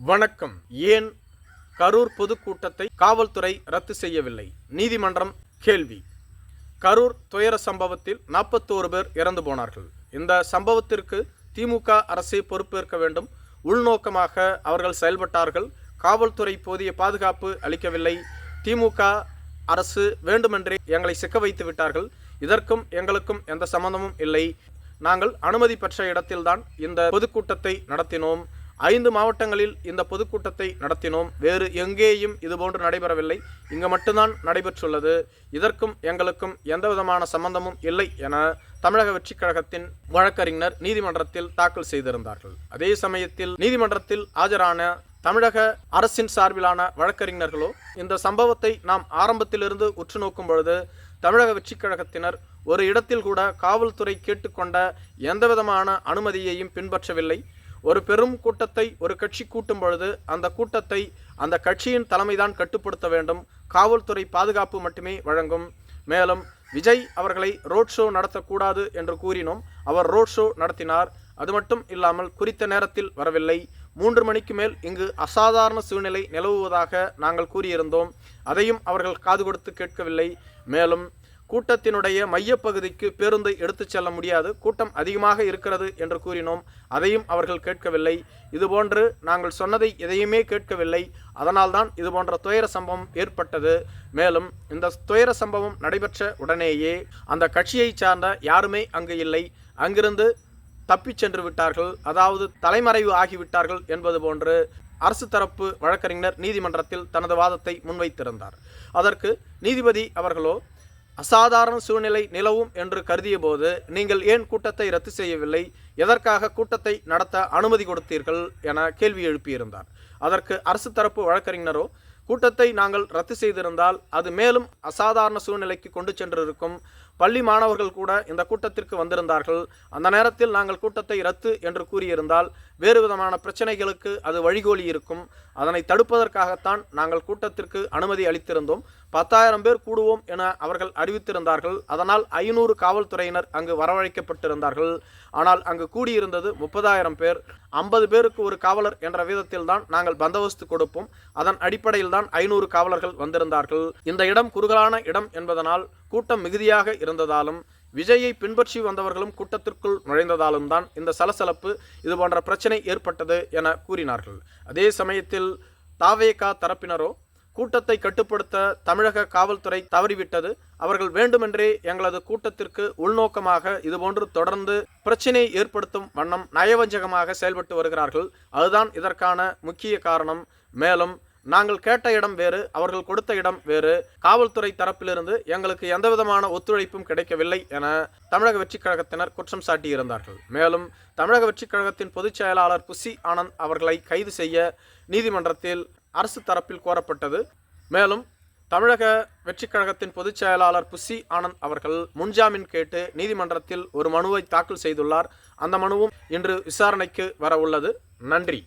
வணக்கம். ஏன் கரூர் பொதுக்கூட்டத்தை காவல்துறை ரத்து செய்யவில்லை? நீதிமன்றம் கேள்வி. கரூர் துயர சம்பவத்தில் 41 பேர் இறந்து போனார்கள். இந்த சம்பவத்திற்கு திமுக அரசே பொறுப்பேற்க வேண்டும். உள்நோக்கமாக அவர்கள் செயல்பட்டார்கள். காவல்துறை போதிய பாதுகாப்பு அளிக்கவில்லை. திமுக அரசு வேண்டுமென்றே எங்களை சிக்க வைத்து விட்டார்கள். இதற்கும் எங்களுக்கும் எந்த சம்பந்தமும் இல்லை. நாங்கள் அனுமதி பெற்ற இடத்தில்தான் இந்த பொதுக்கூட்டத்தை நடத்தினோம். 5 மாவட்டங்களில் இந்த பொதுக்கூட்டத்தை நடத்தினோம். வேறு எங்கேயும் இதுபோன்று நடைபெறவில்லை. இங்கு மட்டும்தான் நடைபெற்றுள்ளது. இதற்கும் எங்களுக்கும் எந்தவிதமான சம்பந்தமும் இல்லை என தமிழக வெற்றிக் கழகத்தின் வழக்கறிஞர் நீதிமன்றத்தில் தாக்கல் செய்திருந்தார்கள். அதே சமயத்தில் நீதிமன்றத்தில் ஆஜரான தமிழக அரசின் சார்பிலான வழக்கறிஞர்களோ இந்த சம்பவத்தை நாம் ஆரம்பத்திலிருந்து உற்று நோக்கும் பொழுது தமிழக வெற்றிக் கழகத்தினர் ஒரு இடத்தில் கூட காவல்துறை கேட்டுக்கொண்ட எந்தவிதமான அனுமதியையும் பின்பற்றவில்லை. ஒரு பெரும் கூட்டத்தை ஒரு கட்சி கூட்டும் பொழுது அந்த கூட்டத்தை அந்த கட்சியின் தலைமைதான் கட்டுப்படுத்த வேண்டும். காவல்துறை பாதுகாப்பு மட்டுமே வழங்கும். மேலும் விஜய் அவர்களை ரோட் ஷோ நடத்தக்கூடாது என்று கூறினோம். அவர் ரோட் ஷோ நடத்தினார். அது மட்டும் இல்லாமல் குறித்த நேரத்தில் வரவில்லை. 3 மணிக்கு மேல் இங்கு அசாதாரண சூழ்நிலை நிலவுவதாக நாங்கள் கூறியிருந்தோம். அதையும் அவர்கள் காது கொடுத்து கேட்கவில்லை. மேலும் கூட்டத்தினுடைய மையப்பகுதிக்கு பேருந்தை எடுத்துச் செல்ல முடியாது, கூட்டம் அதிகமாக இருக்கிறது என்று கூறினோம். அதையும் அவர்கள் கேட்கவில்லை. இதுபோன்று நாங்கள் சொன்னதை எதையுமே கேட்கவில்லை. அதனால்தான் இதுபோன்ற துயர சம்பவம் ஏற்பட்டது. மேலும் இந்த துயர சம்பவம் நடைபெற்ற உடனேயே அந்த கட்சியை சார்ந்த யாருமே அங்கு இல்லை. அங்கிருந்து தப்பிச் சென்று விட்டார்கள், அதாவது தலைமறைவு ஆகிவிட்டார்கள் என்பது போன்று அரசு தரப்பு வழக்கறிஞர் நீதிமன்றத்தில் தனது வாதத்தை முன்வைத்திருந்தார். அதற்கு நீதிபதி அவர்களோ அசாதாரண சூழ்நிலை நிலவும் என்று கருதிய போது நீங்கள் ஏன் கூட்டத்தை ரத்து செய்யவில்லை, எதற்காக கூட்டத்தை நடத்த அனுமதி கொடுத்தீர்கள் என கேள்வி எழுப்பியிருந்தார். அதற்கு அரசு தரப்பு வழக்கறிஞரோ கூட்டத்தை நாங்கள் ரத்து செய்திருந்தால் அது மேலும் அசாதாரண சூழ்நிலைக்கு கொண்டு சென்றிருக்கும். பள்ளி மாணவர்கள் கூட இந்த கூட்டத்திற்கு வந்திருந்தார்கள். அந்த நேரத்தில் நாங்கள் கூட்டத்தை ரத்து என்று கூறியிருந்தால் வேறு விதமான பிரச்சனைகளுக்கு அது வழிகோலி இருக்கும். அதனை தடுப்பதற்காகத்தான் நாங்கள் கூட்டத்திற்கு அனுமதி அளித்திருந்தோம். 10,000 பேர் கூடுவோம் என அவர்கள் அறிவித்திருந்தார்கள். அதனால் 500 காவல்துறையினர் அங்கு வரவழைக்கப்பட்டிருந்தார்கள். ஆனால் அங்கு கூடியிருந்தது 30,000 பேர். 50 பேருக்கு ஒரு காவலர் என்ற விதத்தில் தான் நாங்கள் பந்தோபஸ்து கொடுப்போம். அதன் அடிப்படையில் தான் 500 காவலர்கள் வந்திருந்தார்கள். இந்த இடம் குறுகலான இடம் என்பதனால் கூட்டம் மிகுதியாக இருந்ததாலும் விஜயை பின்பற்றி வந்தவர்களும் கூட்டத்திற்குள் நுழைந்ததாலும் தான் இந்த சலசலப்பு, இது போன்ற பிரச்சனை ஏற்பட்டது என கூறினார்கள். அதே சமயத்தில் தாவேகா தரப்பினரோ கூட்டத்தை கட்டுப்படுத்த தமிழக காவல்துறை தவறிவிட்டது. அவர்கள் வேண்டுமென்றே எங்களது கூட்டத்திற்கு உள்நோக்கமாக இதுபோன்று தொடர்ந்து பிரச்சினை ஏற்படுத்தும் வண்ணம் நயவஞ்சகமாக செயல்பட்டு வருகிறார்கள். அதுதான் இதற்கான முக்கிய காரணம். மேலும் நாங்கள் கேட்ட இடம் வேறு, அவர்கள் கொடுத்த இடம் வேறு. காவல்துறை தரப்பிலிருந்து எங்களுக்கு எந்தவிதமான ஒத்துழைப்பும் கிடைக்கவில்லை என தமிழக வெற்றிக் கழகத்தினர் குற்றம் சாட்டியிருந்தார்கள். மேலும் தமிழக வெற்றிக் கழகத்தின் பொதுச் செயலாளர் புசி ஆனந்த் அவர்களை கைது செய்ய நீதிமன்றத்தில் அரசு தரப்பில் கோரப்பட்டது. மேலும் தமிழக வெற்றிக் கழகத்தின் பொதுச் செயலாளர் புசி ஆனந்த் அவர்கள் முன்ஜாமீன் கேட்டு நீதிமன்றத்தில் ஒரு மனுவை தாக்கல் செய்துள்ளார். அந்த மனுவும் இன்று விசாரணைக்கு வர உள்ளது. நன்றி.